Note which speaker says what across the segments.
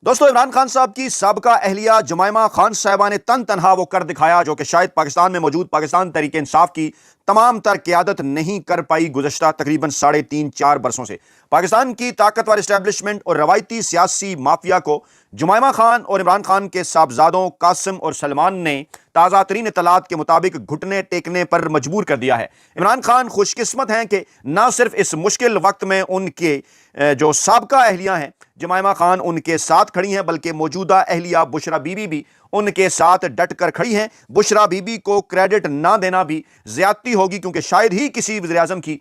Speaker 1: दोस्तों, इमरान खान साहब की साबका अहलिया जुमैमा खान साहिबा ने तन तनहा वो कर दिखाया जो कि शायद पाकिस्तान में मौजूद पाकिस्तान तहरीक इंसाफ की तमाम तर क़यादत नहीं कर पाई गुज़श्ता तकरीबन 3.5-4 बरसों से। पाकिस्तान की ताकतवर इस्टेब्लिशमेंट और रवायती सियासी माफिया को जुमैमा खान और इमरान खान के साहबजादों कासिम और सलमान ने ताज़ा तरीन इत्तलात के मुताबिक घुटने टेकने पर मजबूर कर दिया है। इमरान खान खुशकिस्मत हैं कि न सिर्फ इस मुश्किल वक्त में उनके जो साबका अहलिया हैं जुमैमा खान उनके साथ खड़ी हैं, बल्कि मौजूदा अहलिया बुशरा बीबी भी उनके साथ डट कर खड़ी हैं। बुशरा बीबी को क्रेडिट ना देना भी ज्यादती होगी, क्योंकि शायद ही किसी वज़ीर आज़म की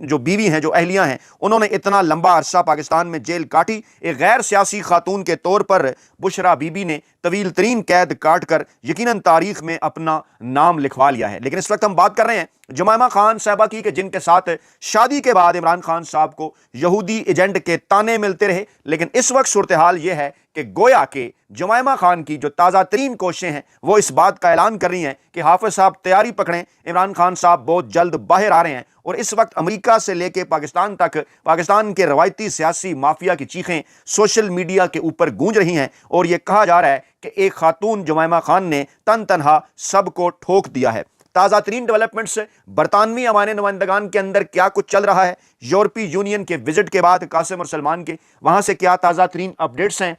Speaker 1: जो बीवी हैं, जो अहलिया हैं, उन्होंने इतना लंबा अरसा पाकिस्तान में जेल काटी। एक गैर सियासी खातून के तौर पर बुशरा बीबी ने तवील तरीन कैद काट कर यकीनन तारीख में अपना नाम लिखवा लिया है। लेकिन इस वक्त हम बात कर रहे हैं जुमैमा खान साहबा की, कि जिनके साथ शादी के बाद इमरान खान साहब को यहूदी एजेंट के ताने मिलते रहे। लेकिन इस वक्त सूरत हाल यह है कि गोया के जुमैमा खान की जो ताज़ा तरीन कोशिशें हैं वो इस बात का ऐलान कर रही हैं कि हाफिज साहब तैयारी पकड़ें, इमरान खान साहब बहुत जल्द बाहर आ रहे हैं। और इस वक्त अमेरिका से लेकर पाकिस्तान तक पाकिस्तान के रवायती सियासी माफिया की चीखें सोशल मीडिया के ऊपर गूंज रही हैं और यह कहा जा रहा है कि एक खातून जुमैमा खान ने तन तनहा सबको ठोक दिया है। ताज़ा तरीन डेवलपमेंट्स, बरतानवी अमाने नुमाइंदगान के अंदर क्या कुछ चल रहा है, यूरोपीय यूनियन के विजिट के बाद कासिम और सलमान के वहां से क्या ताज़ा तरीन अपडेट्स हैं,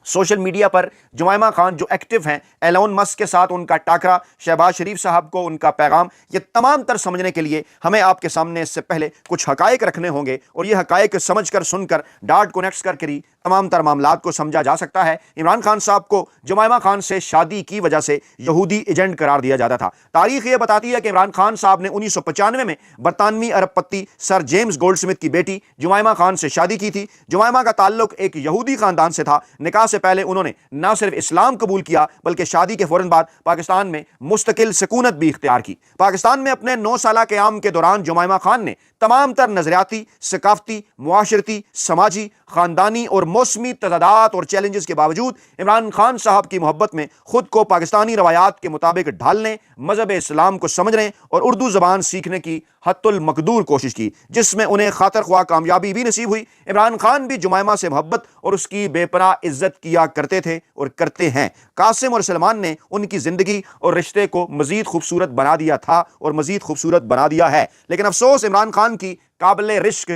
Speaker 1: सोशल मीडिया पर जुमैमा खान जो एक्टिव हैं, एलोन मस्क के साथ उनका टाकरा, शहबाज शरीफ साहब को उनका पैगाम, ये तमाम तर समझने के लिए हमें आपके सामने इससे पहले कुछ हकायक रखने होंगे और ये हकायक समझकर सुनकर डाट कनेक्ट करके ही तमाम तर मामलात को समझा जा सकता है। इमरान खान साहब को जुमैमा खान से शादी की वजह से यहूदी एजेंट करार दिया जाता था। तारीख ये बताती है कि इमरान खान साहब ने 1995 में बरतानवी अरबपति सर जेम्स गोल्डस्मिथ की बेटी जुमैमा खान से शादी की थी। जुमैमा का ताल्लुक एक यहूदी खानदान से था। निकाह से पहले उन्होंने न सिर्फ इस्लाम कबूल किया बल्कि शादी के फौरन बाद पाकिस्तान में मुस्तकिल सुकूनत भी इख्तियार की। पाकिस्तान में अपने 9 साल क़याम के दौरान जुमैमा खान ने तमाम तर नजरियाती, सकाफती, मुआशरती, समाजी, खानदानी और मौसमी तजादात और चैलेंजेस के बावजूद इमरान खान साहब की मोहब्बत में खुद को पाकिस्तानी रवायात के मुताबिक ढालने, मजहब इस्लाम को समझने और उर्दू ज़बान सीखने की हत्तुल मकदूर कोशिश की, जिसमें उन्हें खातर ख्वाह कामयाबी भी नसीब हुई। इमरान खान भी जुमैमा से मोहब्बत और उसकी बेपनाह इज्जत किया करते थे और करते हैं। कासिम और सलमान ने उनकी ज़िंदगी और रिश्ते को मज़ीद खूबसूरत बना दिया था और मज़ीद खूबसूरत बना दिया है। लेकिन अफसोस, इमरान खान की काबिल रिश्क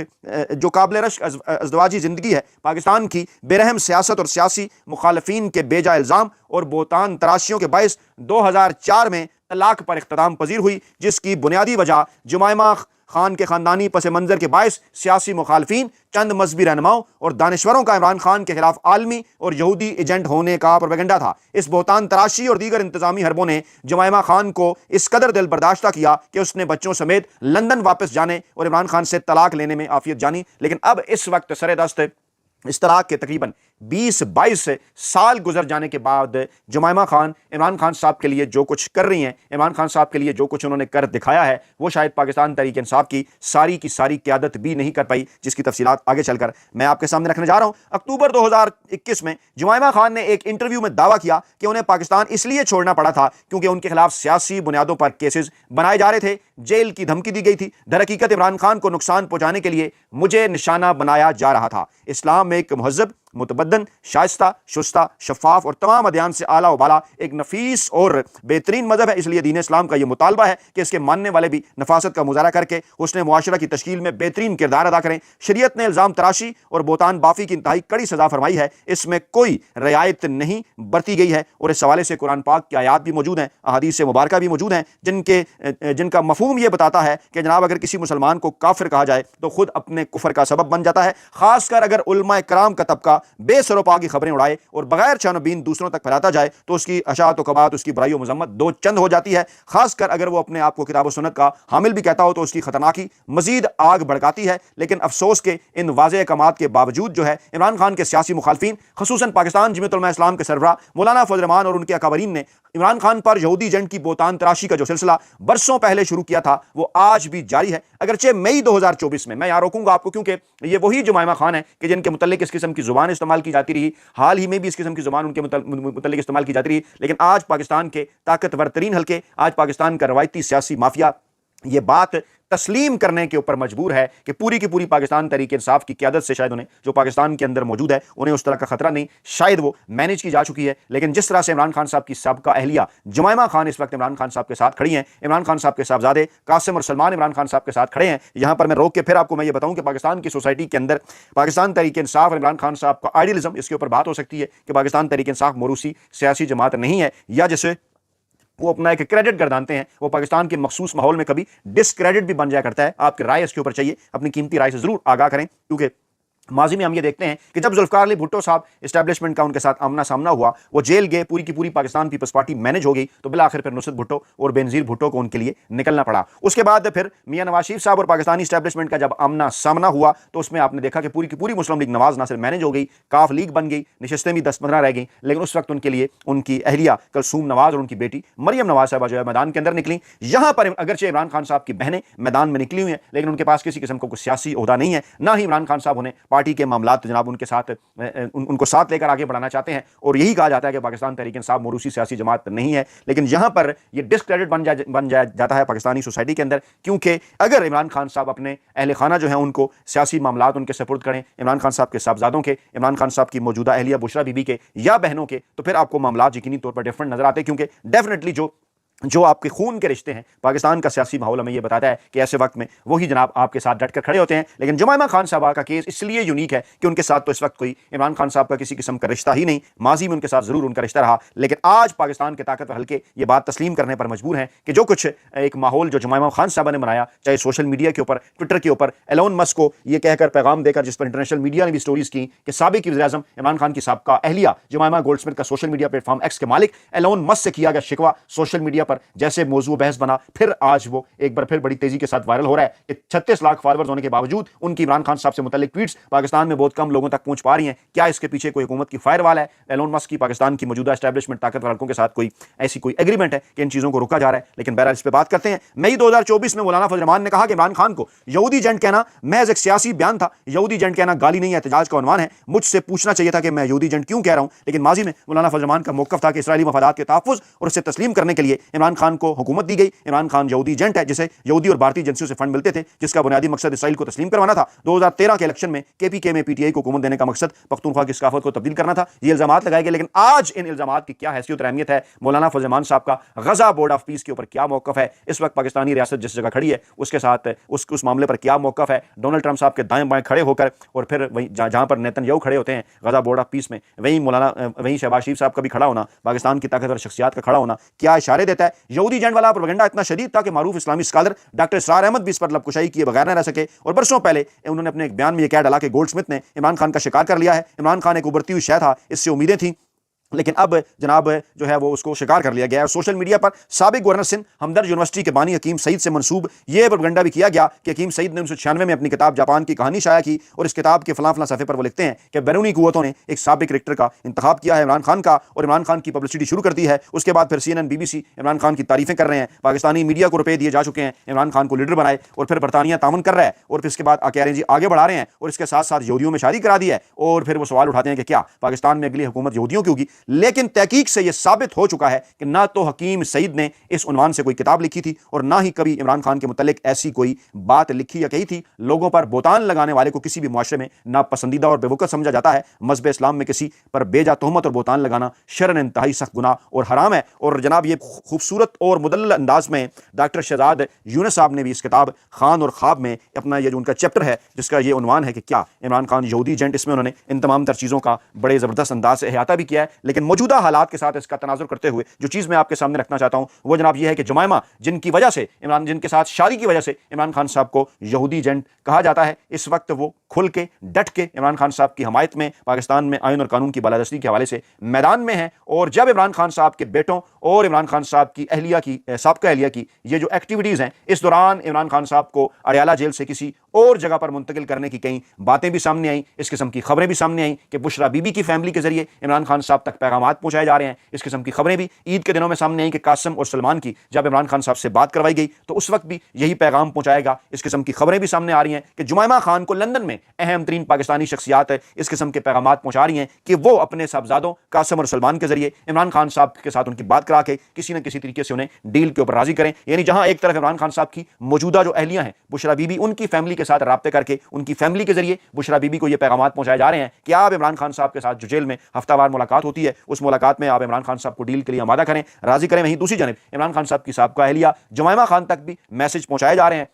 Speaker 1: अज़दवाजी ज़िंदगी है, पाकिस्तान की बेरहम सियासत और सियासी मुखालफीन के बेजा इल्ज़ाम और बोतान तराशियों के बायस 2004 में तलाक पर इख्तिताम पजीर हुई, जिसकी बुनियादी वजह जुमैमा खान के ख़ानदानी पस मंज़र के बायस सियासी मुखालफीन, चंद मजहबी रहनुमाओं और दानिश्वरों का इमरान खान के खिलाफ आलमी और यहूदी एजेंट होने का प्रोपेगेंडा था। इस बोहतान तराशी और दीगर इंतजामी हरबों ने जुमैमा खान को इस कदर दिल बर्दाश्त किया कि उसने बच्चों समेत लंदन वापस जाने और इमरान खान से तलाक लेने में आफियत जानी। लेकिन अब इस वक्त सरेदस्त इस तलाक के तकरीबन 20-22 साल गुजर जाने के बाद जुमैमा खान इमरान खान साहब के लिए जो कुछ कर रही हैं, इमरान खान साहब के लिए जो कुछ उन्होंने कर दिखाया है, वो शायद पाकिस्तान तहरीक इंसाफ की सारी क़यादत भी नहीं कर पाई, जिसकी तफसीलात आगे चलकर मैं आपके सामने रखने जा रहा हूं। अक्टूबर 2021 में जुमैमा खान ने एक इंटरव्यू में दावा किया कि उन्हें पाकिस्तान इसलिए छोड़ना पड़ा था क्योंकि उनके खिलाफ सियासी बुनियादों पर केसेस बनाए जा रहे थे, जेल की धमकी दी गई थी। दरहकीकत इमरान खान को नुकसान पहुंचाने के लिए मुझे निशाना बनाया जा रहा था। इस्लाम में एक महज़ब, मुतबद्दन, शाइस्ता, शुस्ता, शफाफ और तमाम अदयान से आला उबाला एक नफीस और बेहतरीन मजहब है। इसलिए दीन इस्लाम का यह मुतालबा है कि इसके मानने वाले भी नफासत का मुजाहरा करके उसने मुआशरा की तश्कील में बेहतरीन किरदार अदा करें। शरीयत ने इल्ज़ाम तराशी और बोतान बाफी की इंतहाई कड़ी सज़ा फरमाई है, इसमें कोई रियायत नहीं बरती गई है। और इस हवाले से कुरान पाक की आयात भी मौजूद हैं, अहादीस मुबारक भी मौजूद हैं, जिनका मफहूम यह बताता है कि जनाब अगर किसी मुसलमान को काफिर कहा जाए तो खुद अपने कुफर का सबब बन जाता है। खासकर अगर उलमा कराम का तबका बेसरोपा की खबरें उड़ाए और बगैर छानबीन दूसरों तक फैलाता जाए तो उसकी अशात व कबात, उसकी बुराई व मजम्मत दो चंद हो जाती है। खासकर अगर वो अपने आप को किताब व सुन्नत का हामिल भी कहता हो तो उसकी खतरनाकी मजीद आग भड़काती है। लेकिन अफसोस के इन वाज़ेह अहकामात के बावजूद जो है इमरान खान के सियासी मुखालफीन, खसूसन पाकिस्तान जमीयत उलमा इस्लाम के सरबराह मौलाना फजल रहमान और उनके अकाबरीन ने इमरान खान पर यहूदी एजेंट की बोतान तराशी का जो सिलसिला बरसों पहले शुरू किया था वो आज भी जारी है। अगरचे मई 2024 में, मैं यहाँ रोकूंगा आपको क्योंकि ये वही जुमैमा खान है कि जिनके मुतल्लिक इस किस्म की जुबान इस्तेमाल की जाती रही, हाल ही में भी इस किस्म की जुबान उनके मुतल्लिक इस्तेमाल की जाती रही। लेकिन आज पाकिस्तान के ताकतवर तरीन हल्के, आज पाकिस्तान का रवायती सियासी माफिया ये बात तस्लीम करने के ऊपर मजबूर है कि पूरी की पूरी पाकिस्तान तहरीक इंसाफ की क़यादत से शायद उन्हें, जो पाकिस्तान के अंदर मौजूद है, उन्हें उस तरह का खतरा नहीं, शायद वो मैनेज की जा चुकी है। लेकिन जिस तरह से इमरान खान साहब की साबिका अहलिया जुमैमा खान इस वक्त इमरान खान साहब के साथ खड़ी हैं, इमरान खान साहब के साहबजादे कासिम और सलमान इमरान खान साहब के साथ खड़े हैं। यहां पर मैं रोक के फिर आपको मैं ये बताऊं कि पाकिस्तान की सोसाइटी के अंदर पाकिस्तान तहरीक इंसाफ और इमरान खान साहब का आइडियलिज्म, इसके ऊपर बात हो सकती है कि पाकिस्तान तहरीक इंसाफ मोरूसी सियासी जमात नहीं है, या जैसे वो अपना एक क्रेडिट गर्दानते हैं, वो पाकिस्तान के मखसूस माहौल में कभी डिसक्रेडिट भी बन जाया करता है। आपकी राय इसके ऊपर चाहिए, अपनी कीमती राय से जरूर आगाह करें, क्योंकि माजी में हम ये देखते हैं कि जब जुल्फकार अली भुट्टो साहब एस्टैब्लिशमेंट का उनके साथ आमना सामना हुआ, वो जेल गए, पूरी की पूरी पाकिस्तान पीपल्स पार्टी मैनेज हो गई, तो बिल आखिर फिर नुसरत भुट्टो और बेनजीर भुट्टो को उनके लिए निकलना पड़ा। उसके बाद फिर मियां नवाज शरीफ साहब और पाकिस्तानी एस्टैब्लिशमेंट का जब आमना सामना हुआ, तो उसमें आपने देखा कि पूरी की पूरी मुस्लिम लीग नवाज नासिर मैनेज हो गई, काफ लीग बन गई, नशस्तें भी 10-15 रह गई। लेकिन उस वक्त उनके लिए उनकी अहलिया कलसूम नवाज और उनकी बेटी मरियम नवाज साहबा जो है मैदान के अंदर निकली। यहां पर अगरचे इमरान खान साहब की बहनें मैदान में निकली हुई हैं, लेकिन उनके पास किसी किस्म का कोई सियासी ओहदा नहीं है, ना ही इमरान खान साहब उन्हें पार्टी के मामला जनाब उनके साथ उनको साथ लेकर आगे बढ़ाना चाहते हैं। और यही कहा जाता है कि पाकिस्तान तहरीक इंसाफ मोरूसी सियासी जमात नहीं है। लेकिन यहां पर यह डिस्क्रेडिट बन जाता है पाकिस्तानी सोसाइटी के अंदर, क्योंकि अगर इमरान खान साहब अपने अहले खाना जो है उनको सियासी मामलात उनके सपुर्द करें, इमरान खान साहब के साहबजादों के, इमरान खान साहब की मौजूदा अहलिया बुशरा बीबी के या बहनों के, तो फिर आपको मामलात यकीनी तौर पर डिफरेंट नजर आते हैं। क्योंकि डेफिनेटली जो आपके खून के रिश्ते हैं, पाकिस्तान का सियासी माहौल हमें यह बताता है कि ऐसे वक्त में वही जनाब आपके साथ डटकर खड़े होते हैं। लेकिन जुमैमा खान साहबा का केस इसलिए यूनिक है कि उनके साथ तो इस वक्त कोई इमरान खान साहब का किसी किस्म का रिश्ता ही नहीं, माजी में उनके साथ जरूर उनका रिश्ता रहा, लेकिन आज पाकिस्तान के ताकतवर हल्के ये बात तस्लीम करने पर मजबूर हैं कि जो कुछ एक माहौल जो जुमैमा खान साहबा ने बनाया, चाहे सोशल मीडिया के ऊपर, ट्विटर के ऊपर, एलोन मस्क को यह कहकर पैगाम देकर, जिस पर इंटरनेशनल मीडिया ने भी स्टोरीज की कि साबिक वज़ीर-ए-आज़म इमरान खान की साबिका अहलिया जुमैमा गोल्डस्मिथ का सोशल मीडिया प्लेटफॉर्म एक्स के मालिक एलोन मस्क से किया गया शिकवा सोशल मीडिया पर जैसे मौजूद बहस बना, फिर आज वो एक बार फिर बड़ी तेजी के साथ वायरल हो रहा है कि 36 लाख फॉलोअर्स होने के बावजूद उनकी इमरान खान साहब से मुतालिक ट्वीट्स पाकिस्तान में बहुत कम लोगों तक पहुंच पा रही हैं। क्या इसके पीछे कोई हुकूमत की फायरवाल है? एलोन मस्क की पाकिस्तान की मौजूदा एस्टैब्लिशमेंट ताकतवर हल्कों के साथ कोई ऐसी कोई एग्रीमेंट है कि इन चीजों को रोका जा रहा है? लेकिन बहरहाल इस पर बात करते हैं। मई 2024 में मौलाना फजल रहमान ने कहा कि इमरान खान को यहूदी एजेंट कहना महज एक सियासी बयान था, यहूदी एजेंट कहना गाली नहीं, एहतजाज का उन्वान है। मुझसे पूछना चाहिए था कि मैं यहूदी एजेंट क्यों कह रहा हूं। लेकिन माजी में मौलाना फजल रहमान का मौक़िफ़ था कि इसराइली मफादात के तहफ़्फ़ुज़ और इसे तस्लीम करने के लिए इमरान खान को हुकूमत दी गई। इमरान खान यहूदी एजेंट है, जिसे यहूदी और भारतीय एजेंसियों से फंड मिलते थे, जिसका बुनियादी मकसद इसराइल को तस्लीम करवाना था। 2013 के इलेक्शन में केपीके में पीटीआई को हुकूमत देने का मकसद पख्तूनख्वा की सकाफत को तब्दील करना था। ये इल्जामात लगाए गए, लेकिन आज इन इल्जामात की क्या हैसियत और अहमियत है? मौलाना फजल रहमान साहब का गजा बोर्ड ऑफ पीस के ऊपर क्या मौक़िफ़ है? इस वक्त पाकिस्तानी रियासत जिस जगह खड़ी है उसके साथ उस मामले पर क्या मौक़िफ़ है? डोनाल्ड ट्रंप साहब के दाएं बाएं खड़े होकर, और फिर वहीं जहां पर नेतन्याहू खड़े होते हैं गजा बोर्ड ऑफ पीस में, वहीं शहबाज शरीफ साहब का भी खड़ा होना, पाकिस्तान की ताकतवर शख्सियात का खड़ा होना क्या इशारे देता है? यहूदी एजेंट वाला प्रोपेगेंडा इतना शदीद था कि मारूफ इस्लामी स्कॉलर डॉक्टर इसरार अहमद भी इस पर लबकुशाई किए बगैर न रह सके, और बरसों पहले उन्होंने अपने एक बयान में यह कह डाला कि गोल्डस्मिथ ने इमरान खान का शिकार कर लिया है। इमरान खान एक उभरती हुई शय था, इससे उम्मीदें थी, लेकिन अब जनाब जो है वो उसको शिकार कर लिया गया है। सोशल मीडिया पर साबिक गवर्नर सिंध हमदर्द यूनिवर्सिटी के बानी हकीम सईद से मंसूब ये प्रोपेगेंडा भी किया गया कि हकीम सईद ने 1996 में अपनी किताब जापान की कहानी शाया की, और इस किताब के फलां फलां सफ़े पर वो लिखते हैं कि बैरूनी कुव्वतों ने एक साबिक क्रिकेटर का इंतखाब किया है इमरान खान का, और इमरान खान की पब्लिसिटी शुरू कर दी है। उसके बाद फिर CNN BBC इमरान खान की तारीफें कर रहे हैं, पाकिस्तानी मीडिया को रुपये दिए जा चुके हैं, इमरान खान को लीडर बनाए, और फिर बरतानिया तामन कर रहा है, और फिर इसके बाद कह रहे हैं जी आगे बढ़ा रहे हैं, और इसके साथ साथ यहूदियों में शादी करा दी है। और फिर वो सवाल उठाते हैं कि क्या पाकिस्तान में अगली हुकूमत यहूदियों की होगी? लेकिन तहकीक से यह साबित हो चुका है कि ना तो हकीम सईद ने इस उन्वान से कोई किताब लिखी थी, और ना ही कभी इमरान खान के मुतालिक ऐसी कोई बात लिखी या कही थी। लोगों पर बोतान लगाने वाले को किसी भी मुआशरे में नापसंदीदा और बेवकूफ़ समझा जाता है। मज़हब इस्लाम में किसी पर बेजा तोहमत और बोतान लगाना शरन इंतहाई सख्त गुनाह और हराम है। और जनाब ये खूबसूरत और मुदल्ल अंदाज में डॉक्टर शहजाद यूनुस साहब ने भी इस किताब खान और ख्वाब में अपना ये जो उनका चैप्टर है जिसका ये उन्वान है कि क्या इमरान खान यहूदी एजेंट, इसमें उन्होंने इन तमाम तर चीज़ों का बड़े ज़बरदस्त अंदाज से अहाता भी किया है। लेकिन मौजूदा हालात के साथ इसका तनाजुर करते हुए जो चीज़ मैं आपके सामने रखना चाहता हूं वो जनाब ये है कि जुमैमा जिनके साथ शादी की वजह से इमरान खान साहब को यहूदी एजेंट कहा जाता है, इस वक्त वो खुल के डट के इमरान खान साहब की हमायत में पाकिस्तान में आईन और कानून की बालादस्ती के हवाले से मैदान में है। और जब इमरान खान साहब के बेटों और इमरान खान साहब की साबिका अहलिया की ये जो एक्टिविटीज़ हैं, इस दौरान इमरान खान साहब को अडयाला जेल से किसी और जगह पर मुंतकिल करने की कई बातें भी सामने आई, इस किस्म की खबरें भी सामने आई कि बुशरा बीबी की फैमिली के जरिए इमरान खान साहब तक पैगामात पहुंचाए जा रहे हैं। इस किस्म की खबरें भी ईद के दिनों में सामने आई कि कासिम और सलमान की जब इमरान खान साहब से बात करवाई गई तो उस वक्त भी यही पैगाम पहुंचाएगा। इस किस्म की खबरें भी सामने आ रही हैं कि जुमैमा खान को लंदन में अहम तरीन पाकिस्तानी शख्सियात इस किस्म के पैगामात पहुंचा रही हैं कि वो अपने साहबजादों कासिम और सलमान के जरिए इमरान खान साहब के साथ उनकी बात करा के किसी न किसी तरीके से उन्हें डील के ऊपर राजी करें। यानी जहां एक तरफ इमरान खान साहब की मौजूदा जो अहलियां हैं बुशरा बीबी, उनकी फैमिली के साथ राब्ते करके उनकी फैमिली के जरिए बुशरा बीबी को यह पैगामात पहुंचाए जा रहे हैं कि आप इमरान खान साहब के साथ जो जेल में हफ्तावार मुलाकात होती है उस मुलाकात में आप इमरान खान साहब को डील के लिए आमादा करें, राजी करें। वहीं दूसरी जानब इमरान खान साहब की साहब अहलिया जुमैमा खान तक भी मैसेज पहुंचाए जा रहे हैं।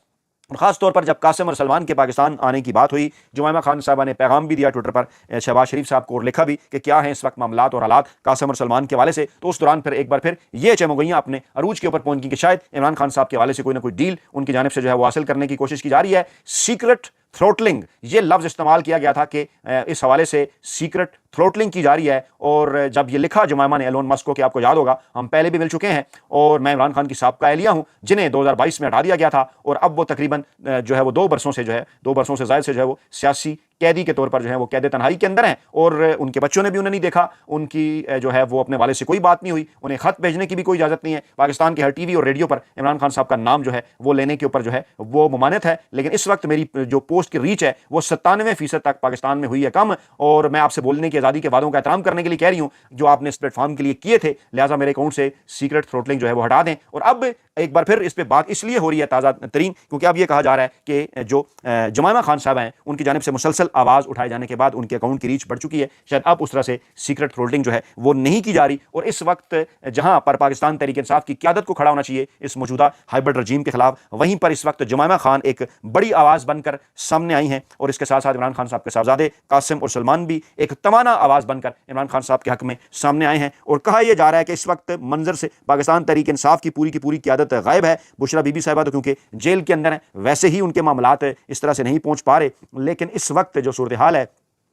Speaker 1: और खास तौर पर जब कासिम और सलमान के पाकिस्तान आने की बात हुई, जुमैमा खान साहबा ने पैगाम भी दिया ट्विटर पर शहबाज शरीफ साहब को और लिखा भी कि क्या है इस वक्त मामलात और हालात कासिम और सलमान के हवाले से। तो उस दौरान फिर एक बार फिर ये चमगैयां अपने अरूज के ऊपर पहुंच गई कि शायद इमरान खान साहब के हवाले से कोई ना कोई डील उनकी जानिब से जो है वो हासिल करने की कोशिश की जा रही है। सीक्रेट थ्रोटलिंग, ये लफ्ज़ इस्तेमाल किया गया था कि इस हवाले से सीक्रेट थ्रोटलिंग की जा रही है। और जब ये लिखा जुमैमा ने एलोन मस्क को, कि आपको याद होगा हम पहले भी मिल चुके हैं और मैं इमरान खान की साहब अहलिया हूं जिन्हें 2022 में हटा दिया गया था और अब वो तकरीबन जो है वो 2 बरसों से ज़ायद से जो है वो सियासी कैदी के तौर पर जो है वो कैद तन्हाई के अंदर हैं और उनके बच्चों ने भी उन्हें नहीं देखा, उनकी जो है वो अपने वाले से कोई बात नहीं हुई, उन्हें खत भेजने की भी कोई इजाज़त नहीं है। पाकिस्तान के हर टीवी और रेडियो पर इमरान खान साहब का नाम जो है वो लेने के ऊपर जो है वो ममानत है। लेकिन इस वक्त मेरी जो पोस्ट की रीच है वो 97% तक पाकिस्तान में हुई है कम। और मैं आपसे बोलने की आज़ादी के वादों का एहतराम करने के लिए कह रही हूँ जो आपने इस प्लेटफॉर्म के लिए किए थे, लिहाजा मेरे अकाउंट से सीक्रेट थ्रोटलिंग जो है वो हटा दें। और अब एक बार फिर इस पर बात इसलिए हो रही है ताज़ा तरीन क्योंकि अब यह कहा जा रहा है कि जो जुमैमा खान साहब हैं उनकी जानिब से मुसलसल आवाज़ उठाए जाने के बाद उनके अकाउंट की रीच बढ़ चुकी है। शायद अब उस तरह से सीक्रेट थ्रोटलिंग जो है वो नहीं की जा रही। और इस वक्त जहां पर पाकिस्तान तहरीक इंसाफ की क़यादत को खड़ा होना चाहिए इस मौजूदा हाइब्रिड रजीम के खिलाफ, वहीं पर इस वक्त जुमैमा खान एक बड़ी आवाज़ बनकर सामने आई हैं। और इसके साथ साथ इमरान खान साहब के साहबजादे कासिम और सलमान भी एक तमाना आवाज़ बनकर इमरान खान साहब के हक में सामने आए हैं। और कहा यह जा रहा है कि इस वक्त मंजर से पाकिस्तान तहरीक इंसाफ की पूरी क़यादत गायब है। बुशरा बीबी साहिबा तो क्योंकि जेल के अंदर हैं, वैसे ही उनके मामलात इस तरह से नहीं पहुंच पा रहे। लेकिन इस वक्त जो सूरत हाल है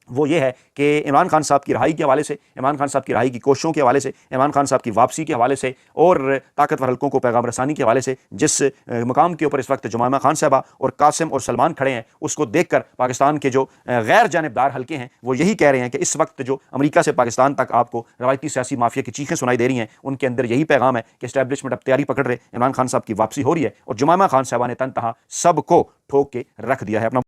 Speaker 1: वो ये है कि इमरान खान साहब की रहाई के हवाले से, इमरान खान साहब की रहाई की कोशिशों के हवाले से, इमरान खान साहब की वापसी के हवाले से और ताकतवर हल्कों को पैगाम रसानी के हवाले से जिस मुकाम के ऊपर इस वक्त जुमैमा खान साहबा और कासिम और सलमान खड़े हैं, उसको देखकर पाकिस्तान के जो गैर जानिबदार हल्के हैं वो यही कह रहे हैं कि इस वक्त जो अमेरिका से पाकिस्तान तक आपको रवायती सियासी माफिया की चीखें सुनाई दे रही हैं, उनके अंदर यही पैगाम है कि एस्टैब्लिशमेंट अब तैयारी पकड़ रहे, इमरान खान साहब की वापसी हो रही है और जुमैमा खान साहबा ने तनतहा सबको ठोक के रख दिया है। अपना